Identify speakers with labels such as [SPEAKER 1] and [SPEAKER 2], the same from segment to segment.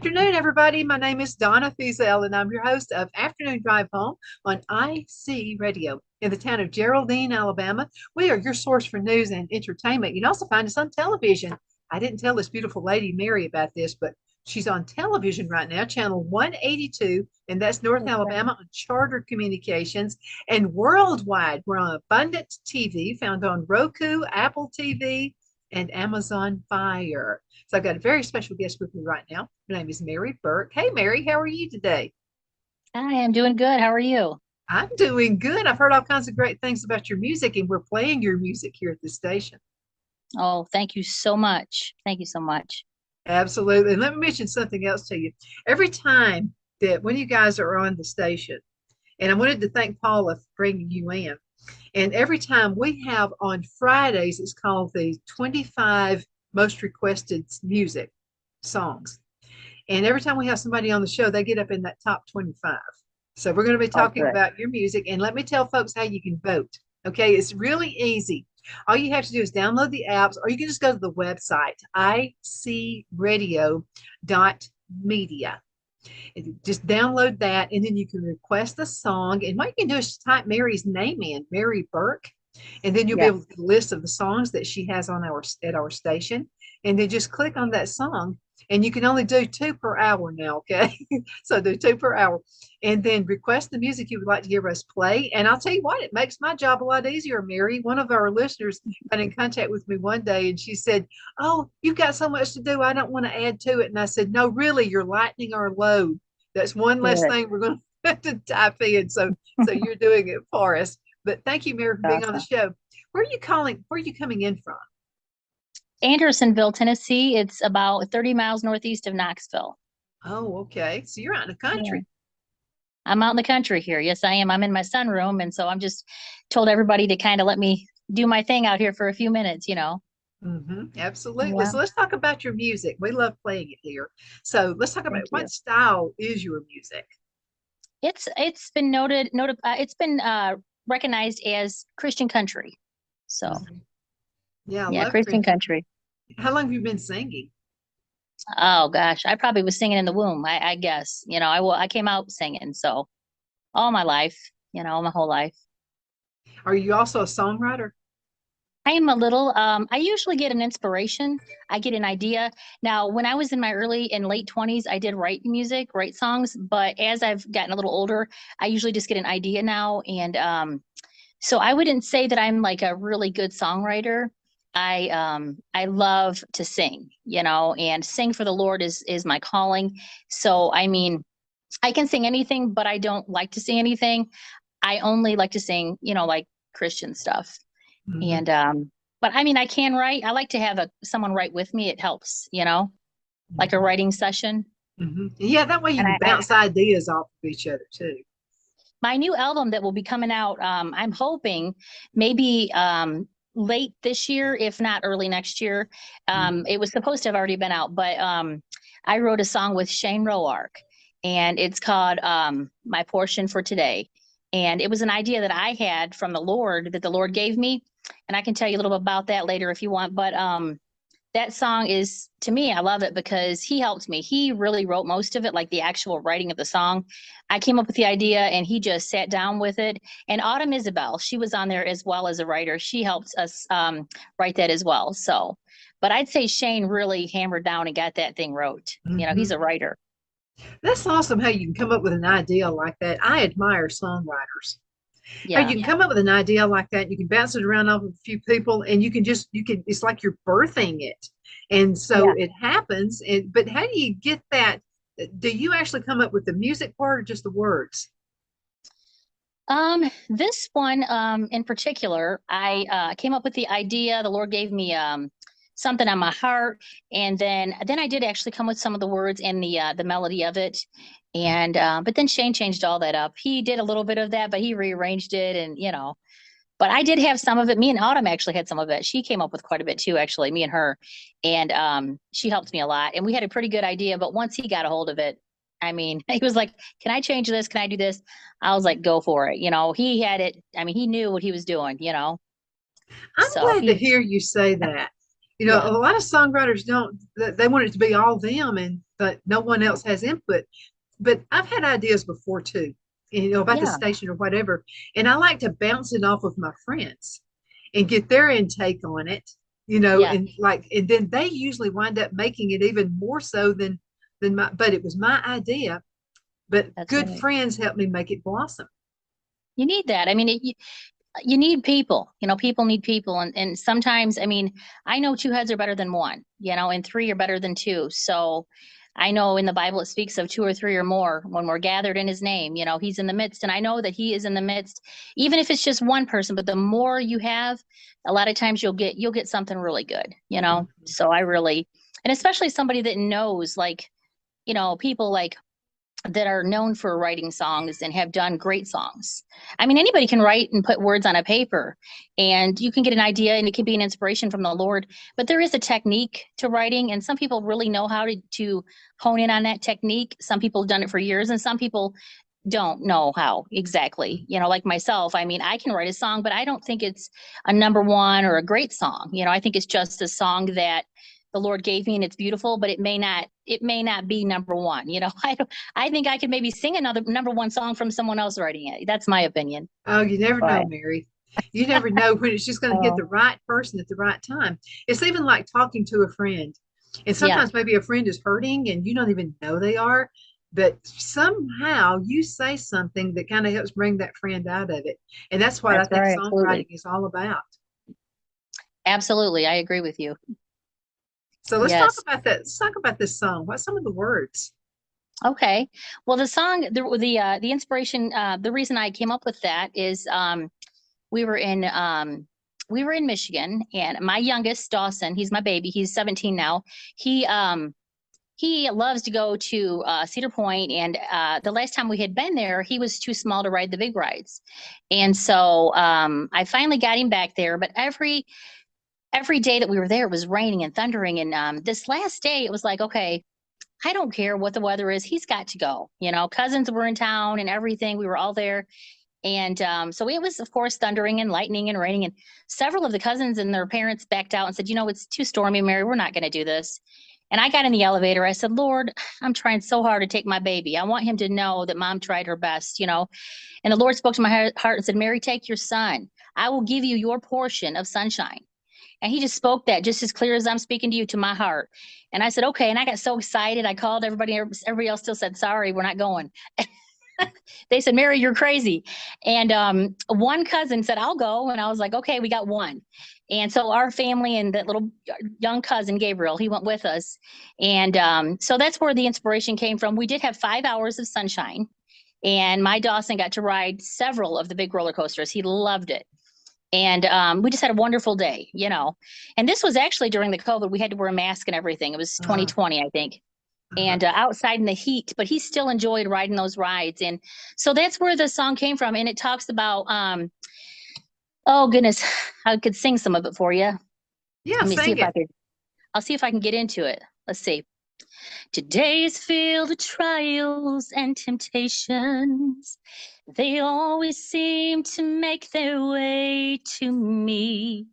[SPEAKER 1] afternoon, everybody. My name is Donna Fiesel, and I'm your host of Afternoon Drive Home on IC Radio in the town of Geraldine, Alabama. We are your source for news and entertainment. You can also find us on television. I didn't tell this beautiful lady, Mary, about this, but she's on television right now, channel 182, and that's North
[SPEAKER 2] Okay.
[SPEAKER 1] Alabama on Charter Communications. And worldwide, we're on Abundant TV, found on Roku, Apple TV, and Amazon Fire. So I've got a very special guest with me right now. Her name is Mary Burke. Hey, Mary, how are you today?
[SPEAKER 2] Hi, I'm doing good. How are you?
[SPEAKER 1] I'm doing good. I've heard all kinds of great things about your music, and we're playing your music here at the station.
[SPEAKER 2] Oh, thank you so much. Thank you so much.
[SPEAKER 1] Absolutely. And let me mention something else to you. Every time that when you guys are on the station, and I wanted to thank Paula for bringing you in, and every time we have on Fridays, it's called the 25 most requested music songs. And every time we have somebody on the show, they get up in that top 25. So we're going to be
[SPEAKER 2] Oh,
[SPEAKER 1] talking
[SPEAKER 2] good.
[SPEAKER 1] about your music. And let me tell folks how you can vote. Okay, it's really easy. All you have to do is download the apps, or you can just go to the website, icradio.media. And you just download that, and then you can request a song. And what you can do is just type Mary's name in, Mary Burke, and then you'll be
[SPEAKER 2] Yes.
[SPEAKER 1] able to get a list of the songs that she has on our at our station. And then just click on that song, and you can only do two per hour now. Okay, so do two per hour, and then request the music you would like to hear us play. And I'll tell you what, it makes my job a lot easier, Mary. One of our listeners got in contact with me one day, and she said, "Oh, you've got so much to do. I don't want to add to it." And I said, "No, really, you're lightening our load. That's one less
[SPEAKER 2] Good.
[SPEAKER 1] thing we're going to have to type in. So you're doing it for us." But thank you, Mary, for being on the
[SPEAKER 2] Awesome.
[SPEAKER 1] show. Where are you calling? Where are you coming in from?
[SPEAKER 2] Andersonville, Tennessee. It's about 30 miles northeast of Knoxville.
[SPEAKER 1] Oh, okay. So you're out in the
[SPEAKER 2] Yeah.
[SPEAKER 1] country.
[SPEAKER 2] I'm out in the country here. Yes, I am. I'm in my sunroom, and so I'm just told everybody to kind of let me do my thing out here for a few minutes.
[SPEAKER 1] Absolutely.
[SPEAKER 2] Yeah.
[SPEAKER 1] So let's talk about your music. We love playing it here. So let's talk about
[SPEAKER 2] Thank
[SPEAKER 1] what
[SPEAKER 2] you.
[SPEAKER 1] style is your music?
[SPEAKER 2] It's been noted it's been recognized as Christian country. So,
[SPEAKER 1] Mhm. Yeah, I
[SPEAKER 2] yeah,
[SPEAKER 1] love
[SPEAKER 2] Christian
[SPEAKER 1] Christian.
[SPEAKER 2] country.
[SPEAKER 1] How long have you been singing?
[SPEAKER 2] Oh gosh, I probably was singing in the womb. I guess, I came out singing. So all my life, my whole life.
[SPEAKER 1] Are you also a songwriter?
[SPEAKER 2] I am a little, I usually get an inspiration. I get an idea. Now, when I was in my early and late 20s, I did write music, write songs. But as I've gotten a little older, I usually just get an idea now. And so I wouldn't say that I'm like a really good songwriter. I love to sing, and sing for the Lord is my calling. So I mean, I can sing anything, but I don't like to sing anything. I only like to sing, like Christian stuff.
[SPEAKER 1] Hmm.
[SPEAKER 2] And but I mean, I can write. I like to have a someone write with me. It helps, like a writing session.
[SPEAKER 1] Yeah, that way you
[SPEAKER 2] And
[SPEAKER 1] can
[SPEAKER 2] I
[SPEAKER 1] bounce ideas off of each other too.
[SPEAKER 2] my new album that will be coming out, I'm hoping maybe late this year, if not early next year.
[SPEAKER 1] Mhm.
[SPEAKER 2] It was supposed to have already been out, but I wrote a song with Shane Roark, and it's called My Portion for Today. And it was an idea that I had from the Lord that the Lord gave me. And I can tell you a little bit about that later if you want. But that song is, to me, I love it because he helped me. He really wrote most of it, like the actual writing of the song. I came up with the idea and he just sat down with it. And Autumn Isabel, she was on there as well as a writer. She helped us write that as well. So, but I'd say Shane really hammered down and got that thing wrote. He's
[SPEAKER 1] Hmm.
[SPEAKER 2] a writer.
[SPEAKER 1] That's awesome how you can come up with an idea like that. I admire songwriters. How
[SPEAKER 2] Yeah.
[SPEAKER 1] you can come up with an idea like that, you can bounce it around off of a few people, and you can it's like you're birthing it. And so
[SPEAKER 2] Yeah.
[SPEAKER 1] it happens. But how do you get that? Do you actually come up with the music part or just the words?
[SPEAKER 2] This one, in particular, I came up with the idea. The Lord gave me something on my heart, and then I did actually come with some of the words and the melody of it. And but then Shane changed all that up. He did a little bit of that, but he rearranged it, and. But I did have some of it. Me and Autumn actually had some of it. She came up with quite a bit too, actually, me and her. And she helped me a lot. And we had a pretty good idea. But once he got a hold of it, I mean, he was like, "Can I change this? Can I do this?" I was like, "Go for it." He had it. I mean, he knew what he was doing.
[SPEAKER 1] I'm
[SPEAKER 2] So
[SPEAKER 1] glad to
[SPEAKER 2] he,
[SPEAKER 1] hear you say that. You know,
[SPEAKER 2] Yeah.
[SPEAKER 1] a lot of songwriters don't, they want it to be all them and but no one else has input. But I've had ideas before too, you know, about the
[SPEAKER 2] Yeah.
[SPEAKER 1] station or whatever. And I like to bounce it off of my friends and get their intake on it, you know,
[SPEAKER 2] Yeah.
[SPEAKER 1] and like, and then they usually wind up making it even more so than my, but it was my idea. But
[SPEAKER 2] That's
[SPEAKER 1] good
[SPEAKER 2] right.
[SPEAKER 1] friends helped me make it blossom.
[SPEAKER 2] You need that. I mean, you need people, people need people. And sometimes, I mean, I know two heads are better than one, and three are better than two. So I know in the Bible it speaks of two or three or more when we're gathered in his name, he's in the midst. And I know that he is in the midst, even if it's just one person, but the more you have, a lot of times you'll get something really good,
[SPEAKER 1] Mhm.
[SPEAKER 2] So I really, and especially somebody that knows, like, people like that are known for writing songs and have done great songs. I mean, anybody can write and put words on a paper and you can get an idea and it can be an inspiration from the Lord. But there is a technique to writing, and some people really know how to hone in on that technique. Some people have done it for years, and some people don't know how exactly. Like myself, I mean, I can write a song, but I don't think it's a number one or a great song. I think it's just a song that the Lord gave me and it's beautiful, but it may not be number one. I think I could maybe sing another number one song from someone else writing it. That's my opinion.
[SPEAKER 1] Oh, you never know,
[SPEAKER 2] But
[SPEAKER 1] Mary. You never know when it's just going to hit
[SPEAKER 2] oh
[SPEAKER 1] the right person at the right time. It's even like talking to a friend. And
[SPEAKER 2] yeah,
[SPEAKER 1] sometimes maybe a friend is hurting and you don't even know they are, but somehow you say something that kind of helps bring that friend out of it. And that's what I
[SPEAKER 2] that's
[SPEAKER 1] think
[SPEAKER 2] right.
[SPEAKER 1] songwriting
[SPEAKER 2] Absolutely.
[SPEAKER 1] is all about.
[SPEAKER 2] Absolutely. I agree with you.
[SPEAKER 1] So let's talk
[SPEAKER 2] Yes.
[SPEAKER 1] about that. Let's talk about this song. What's some of the words?
[SPEAKER 2] Okay. Well, the song, the inspiration, the reason I came up with that is we were in we were in Michigan, and my youngest Dawson, he's my baby, he's 17 now. He loves to go to Cedar Point, and the last time we had been there, he was too small to ride the big rides, and so I finally got him back there. But every day that we were there, it was raining and thundering, and this last day, it was like, okay, I don't care what the weather is, he's got to go. Cousins were in town and everything. We were all there, and so it was, of course, thundering and lightning and raining. And several of the cousins and their parents backed out and said, it's too stormy, Mary. We're not going to do this. And I got in the elevator. I said, Lord, I'm trying so hard to take my baby. I want him to know that mom tried her best. And the Lord spoke to my heart and said, Mary, take your son. I will give you your portion of sunshine. And he just spoke that just as clear as I'm speaking to you to my heart. And I said, okay. And I got so excited. I called everybody. Everybody else still said, sorry, we're not going. They said, Mary, you're crazy. And one cousin said, I'll go. And I was like, okay, we got one. And so our family and that little young cousin, Gabriel, he went with us. And so that's where the inspiration came from. We did have 5 hours of sunshine. And my Dawson got to ride several of the big roller coasters. He loved it. And we just had a wonderful day. And this was actually during the COVID. We had to wear a mask and everything. It was
[SPEAKER 1] Uh,
[SPEAKER 2] 2020, I think,
[SPEAKER 1] uh,
[SPEAKER 2] and outside in the heat, but he still enjoyed riding those rides. And so that's where the song came from. And it talks about, oh goodness, I could sing some of it for you.
[SPEAKER 1] yeah,
[SPEAKER 2] Let me see
[SPEAKER 1] sing
[SPEAKER 2] if I
[SPEAKER 1] it.
[SPEAKER 2] could, I'll see if I can get into it. Let's see. Today is filled with trials and temptations. They always seem to make their way to me.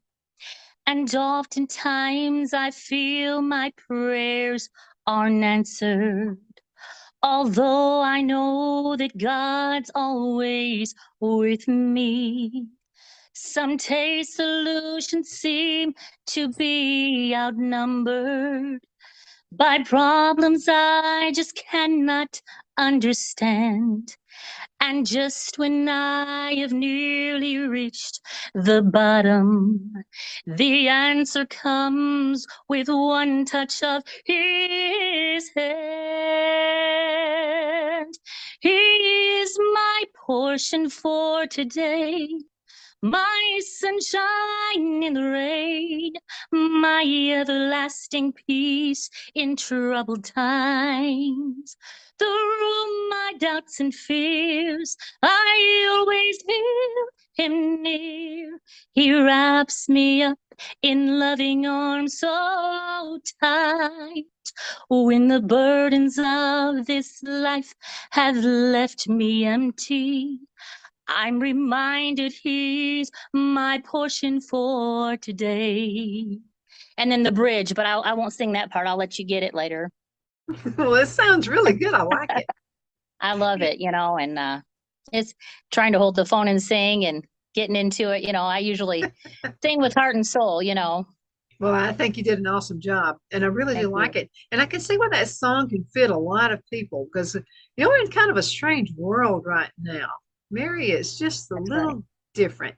[SPEAKER 2] And oftentimes I feel my prayers aren't answered. Although I know that God's always with me, some days solutions seem to be outnumbered by problems I just cannot understand. And just when I have nearly reached the bottom, the answer comes with one touch of his hand. He is my portion for today, my sunshine in the rain, my everlasting peace in troubled times. Through my doubts and fears, I always feel him near. He wraps me up in loving arms so tight. When the burdens of this life have left me empty, I'm reminded he's my portion for today. and then the bridge, but I won't sing that part. I'll let you get it later.
[SPEAKER 1] Well, it sounds really good. I like it.
[SPEAKER 2] I love it, and it's trying to hold the phone and sing and getting into it. I usually sing with heart and soul.
[SPEAKER 1] Well, I think you did an awesome job, and I really do
[SPEAKER 2] Thank
[SPEAKER 1] like
[SPEAKER 2] you.
[SPEAKER 1] it. And I can see why that song can fit a lot of people because we're in kind of a strange world right now. Mary is just a
[SPEAKER 2] That's right.
[SPEAKER 1] little different,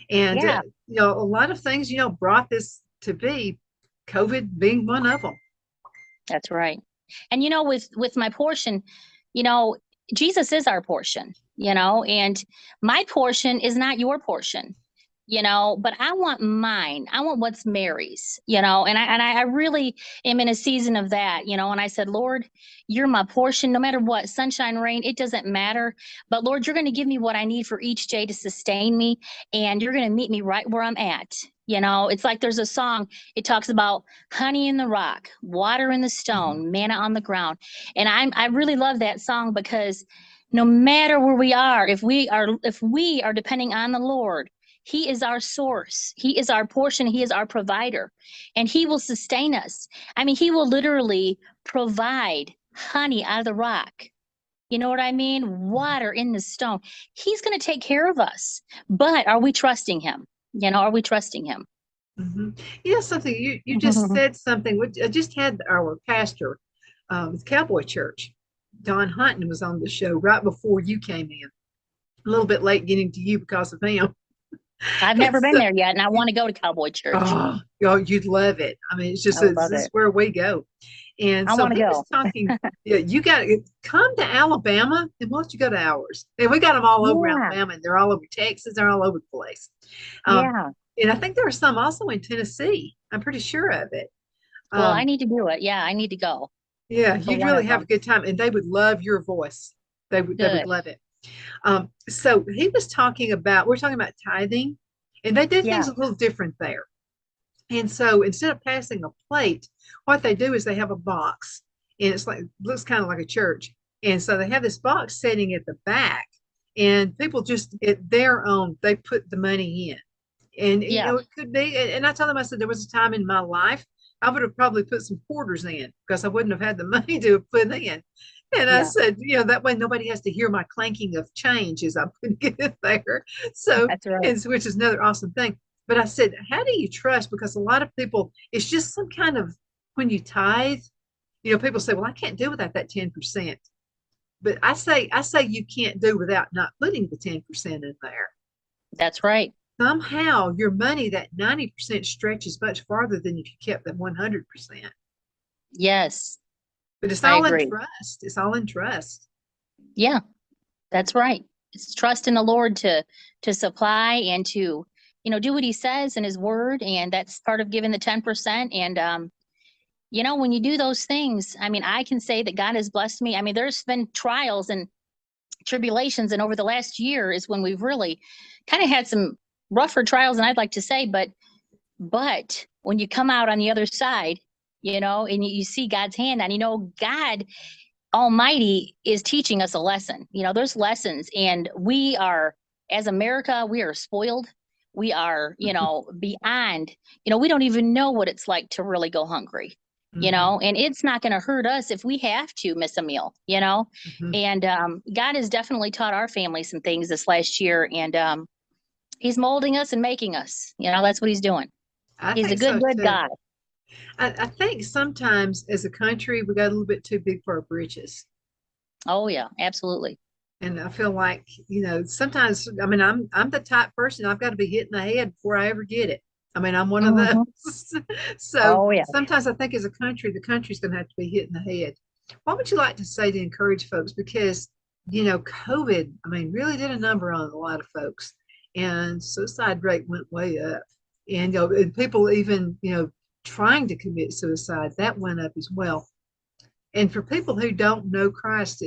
[SPEAKER 1] and
[SPEAKER 2] Yeah,
[SPEAKER 1] a lot of things brought this to be, COVID being one of them.
[SPEAKER 2] that's right. And with my portion, you know, Jesus is our portion, and my portion is not your portion, but I want mine. I want what's Mary's, and I really am in a season of that, and I said, Lord, you're my portion no matter what, sunshine, rain, it doesn't matter. But Lord, you're going to give me what I need for each day to sustain me, and you're going to meet me right where I'm at. It's like there's a song, it talks about honey in the rock, water in the
[SPEAKER 1] Mhm.
[SPEAKER 2] stone, manna on the ground. And I really love that song because no matter where we are, if we are depending on the Lord, he is our source. He is our portion. He is our provider, and He will sustain us. I mean, He will literally provide honey out of the rock. You know what I mean? Water in the stone. He's going to take care of us. But are we trusting Him? Are we trusting Him?
[SPEAKER 1] Mhm. Something you just said something. I just had our pastor with Cowboy Church, Don Hunton, was on the show right before you came in. A little bit late getting to you because of him.
[SPEAKER 2] I've
[SPEAKER 1] And
[SPEAKER 2] never been
[SPEAKER 1] so,
[SPEAKER 2] there yet, and I want to go to Cowboy Church.
[SPEAKER 1] oh, you'd love it. I mean,
[SPEAKER 2] I would
[SPEAKER 1] this
[SPEAKER 2] love
[SPEAKER 1] is
[SPEAKER 2] it.
[SPEAKER 1] where we go. And
[SPEAKER 2] I
[SPEAKER 1] so
[SPEAKER 2] want to
[SPEAKER 1] he was
[SPEAKER 2] go.
[SPEAKER 1] talking. Yeah, you got to come to Alabama, and why don't you go to ours? And we got them all over
[SPEAKER 2] Yeah,
[SPEAKER 1] Alabama, and they're all over Texas. They're all over the place. Um,
[SPEAKER 2] yeah.
[SPEAKER 1] and I think there are some also in Tennessee. I'm pretty sure of it.
[SPEAKER 2] Well, I
[SPEAKER 1] Um,
[SPEAKER 2] need to do it. Yeah, I need to go
[SPEAKER 1] yeah,
[SPEAKER 2] for
[SPEAKER 1] you'd
[SPEAKER 2] one
[SPEAKER 1] really
[SPEAKER 2] of
[SPEAKER 1] have a
[SPEAKER 2] them.
[SPEAKER 1] good time, and they would love your voice. They would
[SPEAKER 2] Good.
[SPEAKER 1] love it. So he was talking about we're talking about tithing, and they do things
[SPEAKER 2] Yeah,
[SPEAKER 1] a little different there. And so instead of passing a plate, what they do is they have a box, and it's like looks kind of like a church. And so they have this box sitting at the back, and people just at their own they put the money in. And
[SPEAKER 2] yeah,
[SPEAKER 1] it could be. And I told them, I said there was a time in my life I would have probably put some quarters in because I wouldn't have had the money to put in. And I
[SPEAKER 2] yeah.
[SPEAKER 1] said, that way nobody has to hear my clanking of change as I put it there. So,
[SPEAKER 2] That's right.
[SPEAKER 1] and which is another awesome thing. But I said, how do you trust? Because a lot of people, it's just some kind of when you tithe, people say, well, I can't do without that 10%. But I say you can't do without not putting the 10% in there.
[SPEAKER 2] That's right.
[SPEAKER 1] Somehow your money, that 90% stretches much farther than if you kept that 100%.
[SPEAKER 2] Yes,
[SPEAKER 1] But it's
[SPEAKER 2] I
[SPEAKER 1] all in
[SPEAKER 2] agree.
[SPEAKER 1] trust. It's all in trust.
[SPEAKER 2] Yeah, that's right. It's trust in the Lord to supply and to do what he says in his word, and that's part of giving the 10%. And when you do those things, I mean, I can say that God has blessed me. I mean, there's been trials and tribulations, and over the last year is when we've really kind of had some rougher trials, and I'd like to say, but when you come out on the other side, and you see God's hand on, God Almighty is teaching us a lesson. There's lessons, and as America, we are spoiled. We are, beyond, we don't even know what it's like to really go hungry,
[SPEAKER 1] Hmm.
[SPEAKER 2] and it's not going to hurt us if we have to miss a meal.
[SPEAKER 1] Hmm.
[SPEAKER 2] And God has definitely taught our family some things this last year, and He's molding us and making us. That's what He's doing.
[SPEAKER 1] I
[SPEAKER 2] He's a
[SPEAKER 1] think
[SPEAKER 2] good,
[SPEAKER 1] so
[SPEAKER 2] good
[SPEAKER 1] too.
[SPEAKER 2] God.
[SPEAKER 1] I think sometimes as a country, we got a little bit too big for our britches.
[SPEAKER 2] Oh, yeah, absolutely.
[SPEAKER 1] And I feel like, sometimes, I mean, I'm the type person I've got to be hit in the head before I ever get it. I mean, I'm one of those.
[SPEAKER 2] Hmm.
[SPEAKER 1] So
[SPEAKER 2] Oh, yeah.
[SPEAKER 1] sometimes I think as a country, the country's going to have to be hit in the head. What would you like to say to encourage folks? Because, COVID, I mean, really did a number on a lot of folks, and suicide rate went way up. And, and people even, trying to commit suicide, that went up as well. And for people who don't know Christ,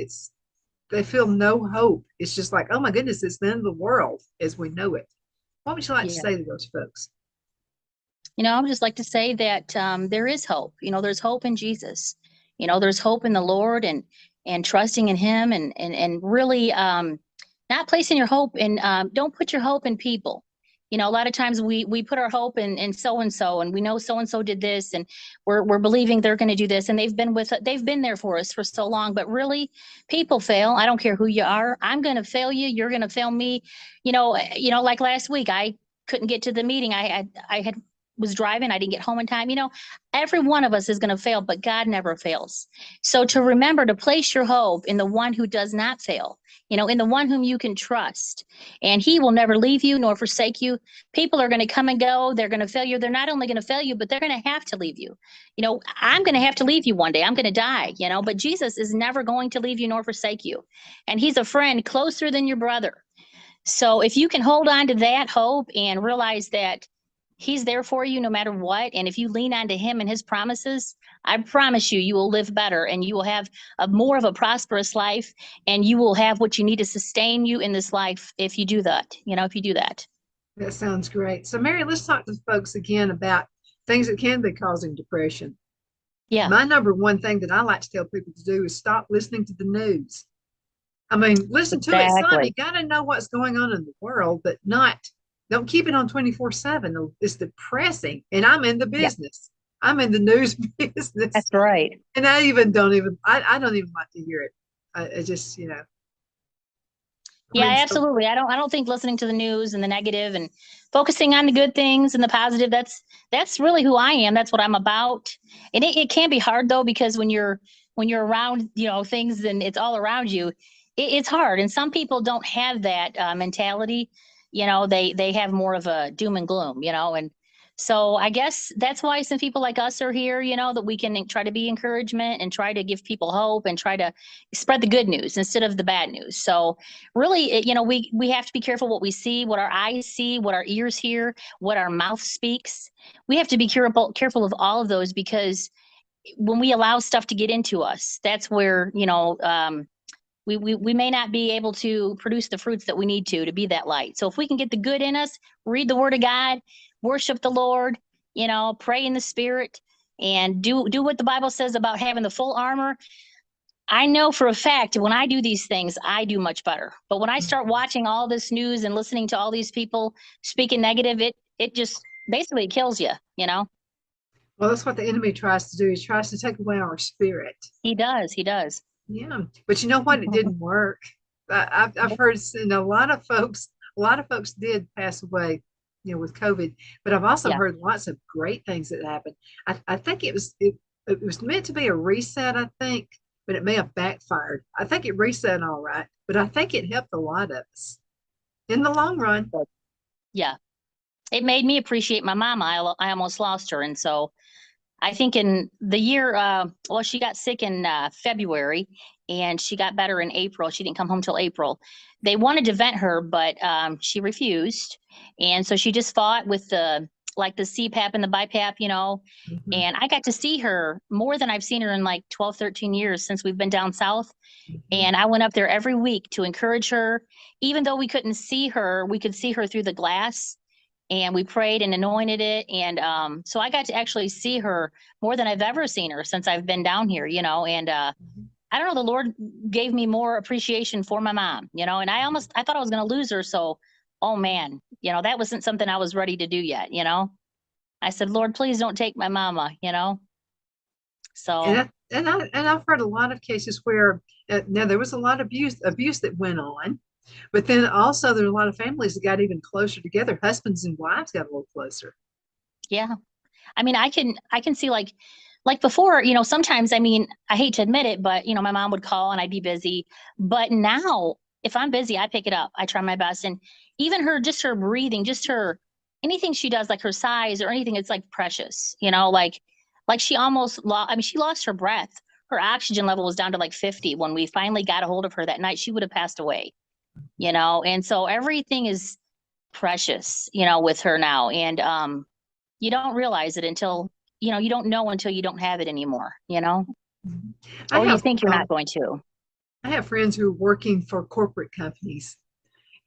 [SPEAKER 1] they feel no hope. It's just like, oh my goodness, it's the end of the world as we know it. What would you like to
[SPEAKER 2] Yeah.
[SPEAKER 1] say to those folks?
[SPEAKER 2] I would just like to say that there is hope. There's hope in Jesus. There's hope in the Lord, and trusting in Him, and really not placing your hope in. Don't put your hope in people. You know, a lot of times we put our hope in so and so, and we know so and so did this, and we're believing they're going to do this, and they've been there for us for so long. But really, people fail. I don't care who you are. I'm going to fail you. You're going to fail me. Like last week, I couldn't get to the meeting. I had was driving. I didn't get home in time. Every one of us is going to fail, but God never fails. So to remember to place your hope in the one who does not fail, in the one whom you can trust, and he will never leave you nor forsake you. People are going to come and go. They're going to fail you. They're not only going to fail you, but they're going to have to leave you. I'm going to have to leave you one day. I'm going to die, but Jesus is never going to leave you nor forsake you. And he's a friend closer than your brother. So if you can hold on to that hope and realize that he's there for you no matter what, and if you lean on to him and his promises, I promise you, you will live better, and you will have a more of a prosperous life, and you will have what you need to sustain you in this life if you do that. If you do that.
[SPEAKER 1] That sounds great. So, Mary, let's talk to folks again about things that can be causing depression.
[SPEAKER 2] Yeah.
[SPEAKER 1] My number one thing that I like to tell people to do is stop listening to the news. I mean, listen to it some. You got to know what's going on in the world, but don't keep it on 24/7. It's depressing. And I'm in the business. Yeah. I'm in the news business.
[SPEAKER 2] That's right.
[SPEAKER 1] And I don't even like to hear it. I just,
[SPEAKER 2] Yeah, absolutely. I don't think listening to the news and the negative and focusing on the good things and the positive, that's really who I am. That's what I'm about. And it can be hard though, because when you're around, things and it's all around you, it's hard. And some people don't have that mentality. They have more of a doom and gloom, and so I guess that's why some people like us are here, that we can try to be encouragement and try to give people hope and try to spread the good news instead of the bad news. So really, we have to be careful what we see, what our eyes see, what our ears hear, what our mouth speaks. We have to be careful of all of those, because when we allow stuff to get into us, that's where, we may not be able to produce the fruits that we need to be that light. So if we can get the good in us, read the word of God, worship the Lord, pray in the spirit, and do what the Bible says about having the full armor. I know for a fact when I do these things, I do much better. But when I start watching all this news and listening to all these people speaking negative, it just basically kills you,
[SPEAKER 1] Well, that's what the enemy tries to do. He tries to take away our spirit.
[SPEAKER 2] He does.
[SPEAKER 1] Yeah, but you know what? It didn't work. I've heard, a lot of folks did pass away, with COVID. But I've also heard lots of great things that happened. I think it was meant to be a reset, I think, but it may have backfired. I think it reset all right, but I think it helped a lot of us in the long run.
[SPEAKER 2] Yeah, it made me appreciate my mom. I almost lost her, and so I think in the year, she got sick in February, and she got better in April. She didn't come home till April. They wanted to vent her, but she refused. And so she just fought with the CPAP and the BiPAP,
[SPEAKER 1] Mm-hmm.
[SPEAKER 2] And I got to see her more than I've seen her in like 12, 13 years since we've been down south.
[SPEAKER 1] Mm-hmm.
[SPEAKER 2] And I went up there every week to encourage her. Even though we couldn't see her, we could see her through the glass. And we prayed and anointed it. And so I got to actually see her more than I've ever seen her since I've been down here, and I don't know, the Lord gave me more appreciation for my mom, and I thought I was going to lose her. So, oh man, that wasn't something I was ready to do yet, I said, Lord, please don't take my mama, so.
[SPEAKER 1] And I've heard a lot of cases where now there was a lot of abuse that went on. But then also there's a lot of families that got even closer together. Husbands and wives got a little closer.
[SPEAKER 2] Yeah. I mean, I can see like before, sometimes, I mean, I hate to admit it, but my mom would call and I'd be busy. But now if I'm busy, I pick it up. I try my best. And even just her breathing, just her, anything she does, like her sighs or anything, it's like precious, like she almost she lost her breath. Her oxygen level was down to like 50 when we finally got a hold of her that night. She would have passed away. And so everything is precious, with her now. And you don't realize it until, you don't know until you don't have it anymore, or you think you're not going to.
[SPEAKER 1] I have friends who are working for corporate companies,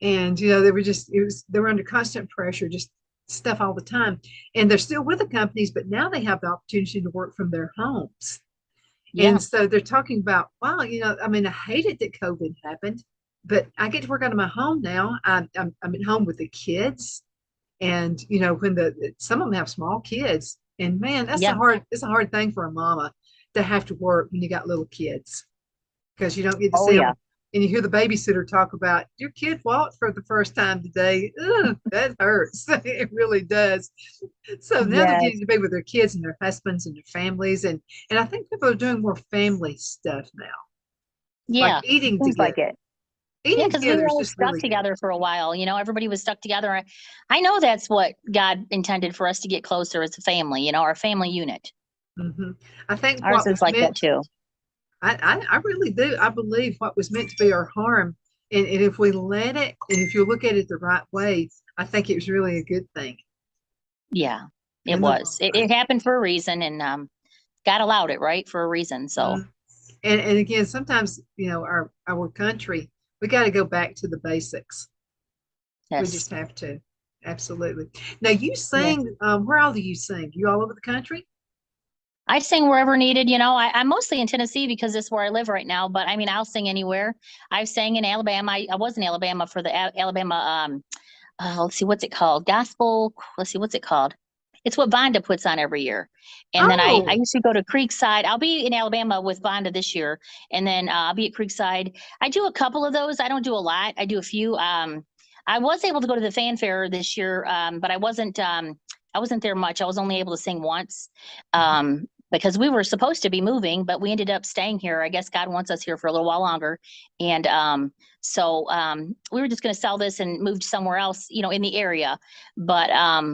[SPEAKER 1] and, they were under constant pressure, just stuff all the time. And they're still with the companies, but now they have the opportunity to work from their homes. Yeah. And so they're talking about, wow, I hated that COVID happened, but I get to work out of my home now. I'm at home with the kids. And when some of them have small kids, and man, that's
[SPEAKER 2] Yeah.
[SPEAKER 1] it's a hard thing for a mama to have to work when you got little kids because you don't get to
[SPEAKER 2] Oh
[SPEAKER 1] see
[SPEAKER 2] yeah.
[SPEAKER 1] them. And you hear the babysitter talk about your kid walked for the first time today. Ugh, that hurts. It really does. So now they're getting
[SPEAKER 2] Yes.
[SPEAKER 1] to be with their kids and their husbands and their families, and I think people are doing more family stuff now, like
[SPEAKER 2] Yeah. It
[SPEAKER 1] eating
[SPEAKER 2] seems like
[SPEAKER 1] together.
[SPEAKER 2] it. Yeah,
[SPEAKER 1] Eating
[SPEAKER 2] because we
[SPEAKER 1] together
[SPEAKER 2] were
[SPEAKER 1] is
[SPEAKER 2] all
[SPEAKER 1] just
[SPEAKER 2] stuck
[SPEAKER 1] really good.
[SPEAKER 2] together for a while. Everybody was stuck together. I know that's what God intended for us to get closer as a family, our family unit.
[SPEAKER 1] Hmm. I think
[SPEAKER 2] Ours
[SPEAKER 1] what
[SPEAKER 2] is
[SPEAKER 1] was
[SPEAKER 2] like that
[SPEAKER 1] meant,
[SPEAKER 2] too.
[SPEAKER 1] I really do. I believe what was meant to be our harm, and if we let it, and if you look at it the right way, I think it was really a good thing
[SPEAKER 2] Yeah, it
[SPEAKER 1] in the long
[SPEAKER 2] was. It
[SPEAKER 1] run.
[SPEAKER 2] happened for a reason, and God allowed it, right, for a reason. So,
[SPEAKER 1] Mhm. And again, sometimes our country, we got to go back to the basics. We just
[SPEAKER 2] yes.
[SPEAKER 1] have to. Absolutely. Now you
[SPEAKER 2] Yeah.
[SPEAKER 1] sing. Where all do you sing? You all over the country?
[SPEAKER 2] I sing wherever needed. I'm mostly in Tennessee because that's where I live right now. But I mean, I'll sing anywhere. I've sang in Alabama. I was in Alabama for the Alabama. Let's see, what's it called? Gospel. Let's see, what's it called? It's what Vonda puts on every year. And then I
[SPEAKER 1] Oh.
[SPEAKER 2] used to go to Creekside. I'll be in Alabama with Vonda this year, and then I'll be at Creekside. I do a couple of those. I don't do a lot. I do a few. I was able to go to the fanfare this year, but I wasn't. I wasn't there much. I was only able to sing once. Because we were supposed to be moving, but we ended up staying here. I guess God wants us here for a little while longer. And so we were just going to sell this and move somewhere else, in the area. But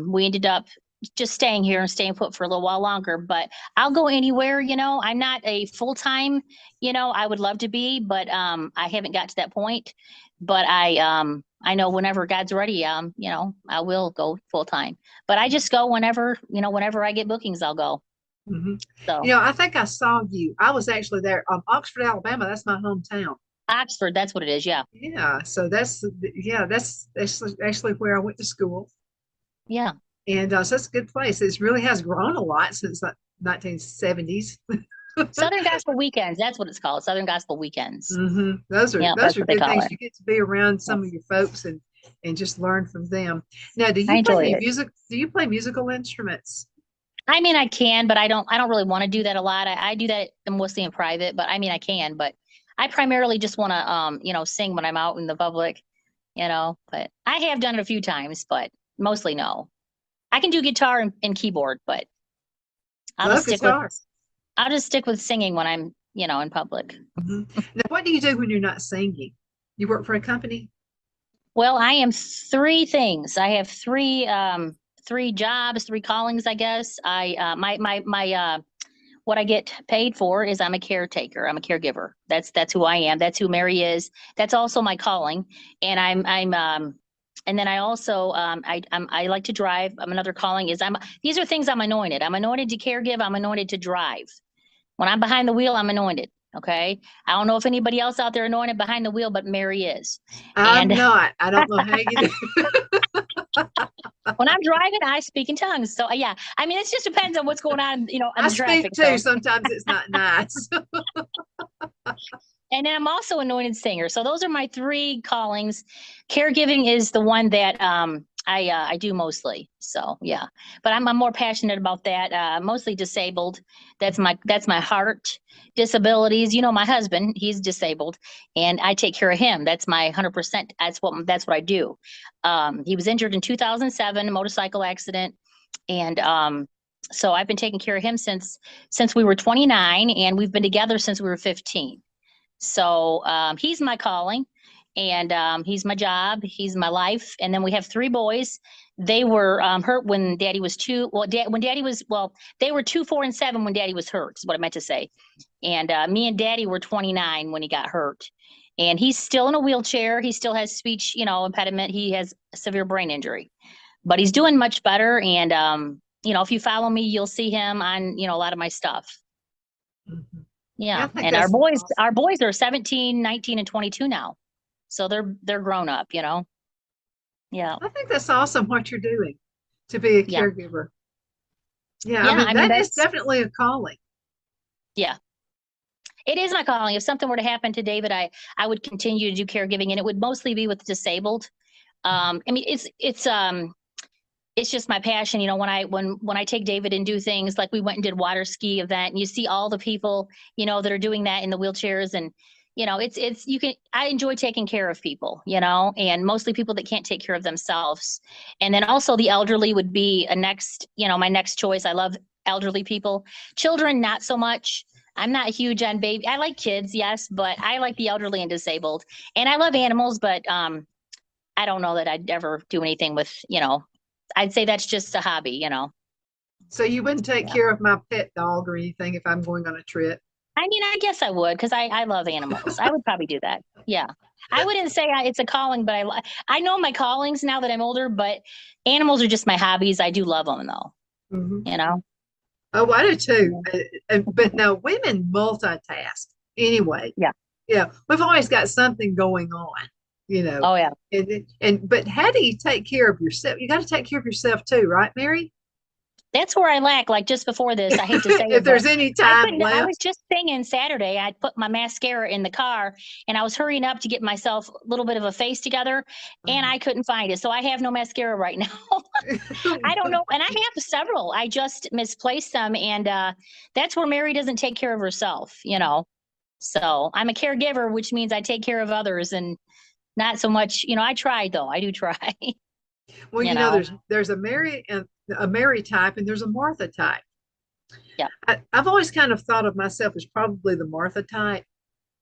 [SPEAKER 2] we ended up just staying here and staying put for a little while longer. But I'll go anywhere. I'm not a full time. I would love to be, but I haven't got to that point. But I know whenever God's ready, I will go full time. But I just go whenever, whenever I get bookings, I'll go.
[SPEAKER 1] Hmm.
[SPEAKER 2] So
[SPEAKER 1] I think I saw you. I was actually there. Oxford, Alabama. That's my hometown.
[SPEAKER 2] Oxford, that's what it is. Yeah.
[SPEAKER 1] Yeah. So that's actually where I went to school,
[SPEAKER 2] Yeah.
[SPEAKER 1] and so it's a good place. It really has grown a lot since the 1970s.
[SPEAKER 2] Southern Gospel Weekends. That's what it's called. Southern Gospel Weekends.
[SPEAKER 1] Hmm. Those are
[SPEAKER 2] Yeah,
[SPEAKER 1] those
[SPEAKER 2] that's
[SPEAKER 1] are
[SPEAKER 2] what they
[SPEAKER 1] good
[SPEAKER 2] call
[SPEAKER 1] things.
[SPEAKER 2] it.
[SPEAKER 1] You get to be around
[SPEAKER 2] Yeah.
[SPEAKER 1] some of your folks and just learn from them. Now,
[SPEAKER 2] I enjoy it.
[SPEAKER 1] Do you play musical instruments?
[SPEAKER 2] I mean, I can, but I don't really want to do that a lot. I do that mostly in private, but I mean, I can, but I primarily just want to, sing when I'm out in the public, but I have done it a few times, but mostly no. I can do guitar and keyboard, but I'll just
[SPEAKER 1] Love
[SPEAKER 2] stick with,
[SPEAKER 1] guitar.
[SPEAKER 2] I'll just stick with singing when I'm, in public.
[SPEAKER 1] Hmm. Now, what do you do when you're not singing? You work for a company?
[SPEAKER 2] Well, I am three things. I have three jobs, three callings, I guess. What I get paid for is I'm a caretaker. I'm a caregiver. That's who I am. That's who Mary is. That's also my calling. And and then I also I like to drive. Another calling is these are things I'm anointed. I'm anointed to caregive. I'm anointed to drive. When I'm behind the wheel, I'm anointed. Okay. I don't know if anybody else out there anointed behind the wheel, but Mary is.
[SPEAKER 1] I'm
[SPEAKER 2] And
[SPEAKER 1] not. I don't know how you do.
[SPEAKER 2] when I'm driving, I speak in tongues. So yeah, I mean, it just depends on what's going on, on
[SPEAKER 1] I
[SPEAKER 2] the traffic.
[SPEAKER 1] speak too.
[SPEAKER 2] So,
[SPEAKER 1] Sometimes it's not nice.
[SPEAKER 2] and then I'm also anointed singer. So those are my three callings. Caregiving is the one that I do mostly. So yeah, but I'm more passionate about that. Mostly disabled. That's my heart. Disabilities. My husband, he's disabled, and I take care of him. That's my 100%. That's what I do. He was injured in 2007, a motorcycle accident, and so I've been taking care of him since we were 29, and we've been together since we were 15. So he's my calling, and he's my job. He's my life. And then we have three boys. They were hurt when Daddy was two. Well, when Daddy was they were 2, 4, and 7 when Daddy was hurt. Is what I meant to say. And me and Daddy were 29 when he got hurt. And he's still in a wheelchair. He still has speech, impediment. He has a severe brain injury, but he's doing much better. And if you follow me, you'll see him on a lot of my stuff.
[SPEAKER 1] Mhm. Yeah, I
[SPEAKER 2] Yeah.
[SPEAKER 1] think
[SPEAKER 2] And our
[SPEAKER 1] that's
[SPEAKER 2] boys,
[SPEAKER 1] awesome.
[SPEAKER 2] our boys are 17, 19, and 22 now. So they're grown up. Yeah.
[SPEAKER 1] I think that's awesome what you're doing to be a
[SPEAKER 2] Yeah.
[SPEAKER 1] caregiver. Yeah, I
[SPEAKER 2] Yeah.
[SPEAKER 1] mean
[SPEAKER 2] I mean,
[SPEAKER 1] that is
[SPEAKER 2] that's,
[SPEAKER 1] definitely a calling.
[SPEAKER 2] yeah, it is my calling. If something were to happen to David, I would continue to do caregiving, and it would mostly be with disabled. I mean, it's it's just my passion. You know, when I take David and do things like we went and did water ski event, and you see all the people, you know, that are doing that in the wheelchairs, and you know, it's you can I enjoy taking care of people, you know, and mostly people that can't take care of themselves. And then also the elderly would be a next, you know, my next choice. I love elderly people. Children, not so much. I'm not huge on baby. I like kids, yes, but I like the elderly and disabled. And I love animals, but I don't know that I'd ever do anything with, you know, I'd say that's just a hobby, you know.
[SPEAKER 1] So you wouldn't take
[SPEAKER 2] Yeah.
[SPEAKER 1] care of my pet dog or anything if I'm going on a trip?
[SPEAKER 2] I mean, I guess I would because I love animals. I would probably do that. Yeah. I wouldn't say it's a calling, but I know my callings now that I'm older, but animals are just my hobbies. I do love them though,
[SPEAKER 1] Hmm.
[SPEAKER 2] you know?
[SPEAKER 1] Oh, I do too. But no, women multitask anyway.
[SPEAKER 2] Yeah.
[SPEAKER 1] Yeah, we've always got something going on, you know.
[SPEAKER 2] Oh, yeah.
[SPEAKER 1] And but how do you take care of yourself? You got to take care of yourself too, right, Mary?
[SPEAKER 2] That's where I lack. Like just before this, I hate to say
[SPEAKER 1] If
[SPEAKER 2] it, but
[SPEAKER 1] there's any
[SPEAKER 2] I
[SPEAKER 1] time
[SPEAKER 2] couldn't. I
[SPEAKER 1] left.
[SPEAKER 2] was just singing Saturday. I put my mascara in the car and I was hurrying up to get myself a little bit of a face together and I couldn't find it. So I have no mascara right now. I don't know. And I have several. I just misplaced them. And that's where Mary doesn't take care of herself, you know. So I'm a caregiver, which means I take care of others and not so much, you know, I tried though. I do try,
[SPEAKER 1] Well,
[SPEAKER 2] you
[SPEAKER 1] you know,
[SPEAKER 2] know.
[SPEAKER 1] there's a Mary type and there's a Martha type.
[SPEAKER 2] Yeah.
[SPEAKER 1] I've always kind of thought of myself as probably the Martha type,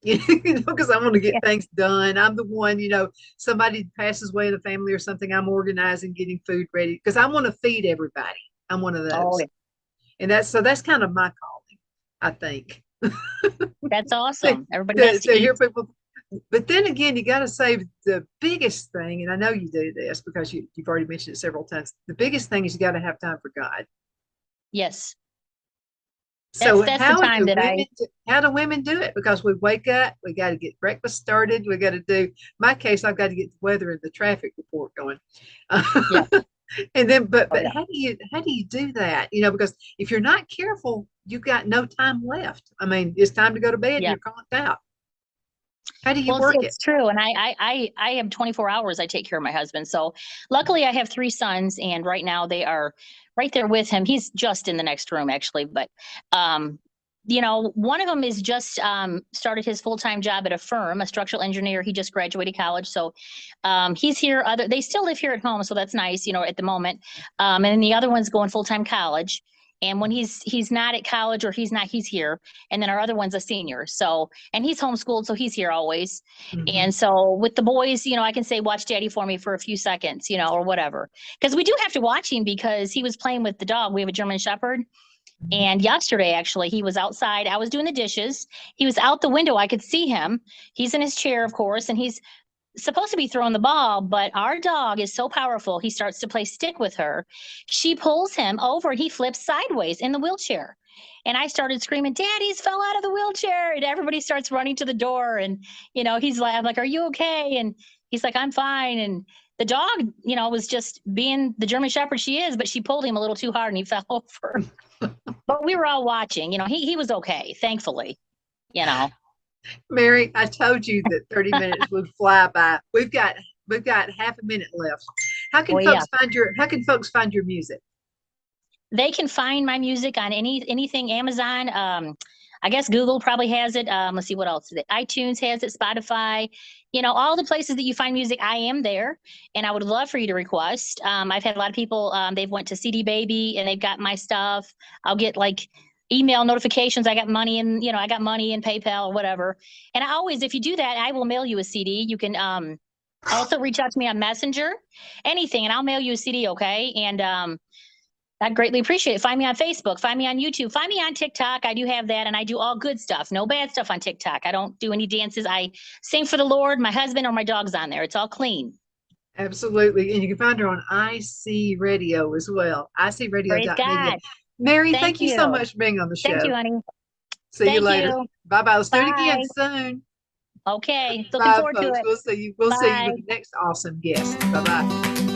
[SPEAKER 1] you know, because I want to get
[SPEAKER 2] Yeah.
[SPEAKER 1] things done. I'm the one, you know, somebody passes away in the family or something, I'm organizing, getting food ready because I want to feed everybody. I'm one of
[SPEAKER 2] Oh,
[SPEAKER 1] those.
[SPEAKER 2] yeah.
[SPEAKER 1] And that's kind of my calling, I think.
[SPEAKER 2] That's
[SPEAKER 1] to,
[SPEAKER 2] awesome. Everybody has to
[SPEAKER 1] to
[SPEAKER 2] eat.
[SPEAKER 1] hear people. But then again, you got to say the biggest thing, and I know you do this because you've already mentioned it several times. The biggest thing is you got to have time for God.
[SPEAKER 2] Yes.
[SPEAKER 1] So
[SPEAKER 2] That's the time that I
[SPEAKER 1] how do women do it? Because we wake up, we got to get breakfast started, we got to do. My case, I've got to get the weather and the traffic report going.
[SPEAKER 2] yeah.
[SPEAKER 1] And then,
[SPEAKER 2] Oh,
[SPEAKER 1] but
[SPEAKER 2] yeah.
[SPEAKER 1] how do you do that? You know, because if you're not careful, you've got no time left. I mean, it's time to go to bed and
[SPEAKER 2] Yeah.
[SPEAKER 1] you're conked out. How do you
[SPEAKER 2] Well,
[SPEAKER 1] work it?
[SPEAKER 2] it's true. And I have 24 hours I take care of my husband. So luckily I have three sons and right now they are right there with him. He's just in the next room actually, but you know, one of them is just started his full-time job at a firm, a structural engineer. He just graduated college. So he's here. They still live here at home. So that's nice, you know, at the moment. And then the other one's going full-time college. And when he's not at college or he's here. And then our other one's a senior. So, and he's homeschooled. So he's here always.
[SPEAKER 1] Mhm.
[SPEAKER 2] And so with the boys, you know, I can say, watch daddy for me for a few seconds, you know, or whatever. Because we do have to watch him because he was playing with the dog. We have a German Shepherd. And yesterday, actually, he was outside. I was doing the dishes. He was out the window. I could see him. He's in his chair, of course, and he's supposed to be throwing the ball. But our dog is so powerful. He starts to play stick with her. She pulls him over. He flips sideways in the wheelchair. And I started screaming, Daddy's fell out of the wheelchair. And everybody starts running to the door. And, you know, he's like, I'm like, are you okay? And he's like, I'm fine. And the dog, you know, was just being the German Shepherd she is, but she pulled him a little too hard and he fell over. But we were all watching. You know, he was okay, thankfully. You know.
[SPEAKER 1] Mary, I told you that 30 minutes would fly by. We've got half a minute left.
[SPEAKER 2] Well, yeah.
[SPEAKER 1] How can folks find your music?
[SPEAKER 2] They can find my music on anything Amazon. I guess Google probably has it. Let's see what else. iTunes has it, Spotify, you know, all the places that you find music, I am there. And I would love for you to request. I've had a lot of people, they've went to CD Baby and they've got my stuff. I'll get like email notifications. I got money in, you know, I got money in PayPal or whatever. And I always, if you do that, I will mail you a CD. You can also reach out to me on Messenger, anything, and I'll mail you a CD, okay? And I greatly appreciate it. Find me on Facebook, find me on YouTube, find me on TikTok. I do have that, and I do all good stuff. No bad stuff on TikTok. I don't do any dances. I sing for the Lord. My husband or my dog's on there. It's all clean.
[SPEAKER 1] Absolutely. And you can find her on IC Radio as well.
[SPEAKER 2] Praise
[SPEAKER 1] ICradio.media.
[SPEAKER 2] God.
[SPEAKER 1] Mary,
[SPEAKER 2] Thank
[SPEAKER 1] thank you so
[SPEAKER 2] you.
[SPEAKER 1] much for being on the
[SPEAKER 2] Thank
[SPEAKER 1] show.
[SPEAKER 2] you, honey.
[SPEAKER 1] See you
[SPEAKER 2] Thank
[SPEAKER 1] later.
[SPEAKER 2] you.
[SPEAKER 1] Bye bye. Let's do it again
[SPEAKER 2] Bye.
[SPEAKER 1] soon.
[SPEAKER 2] Okay. Looking
[SPEAKER 1] Bye,
[SPEAKER 2] forward to
[SPEAKER 1] folks.
[SPEAKER 2] it.
[SPEAKER 1] We'll see you
[SPEAKER 2] Bye.
[SPEAKER 1] with the next awesome guest. Bye bye.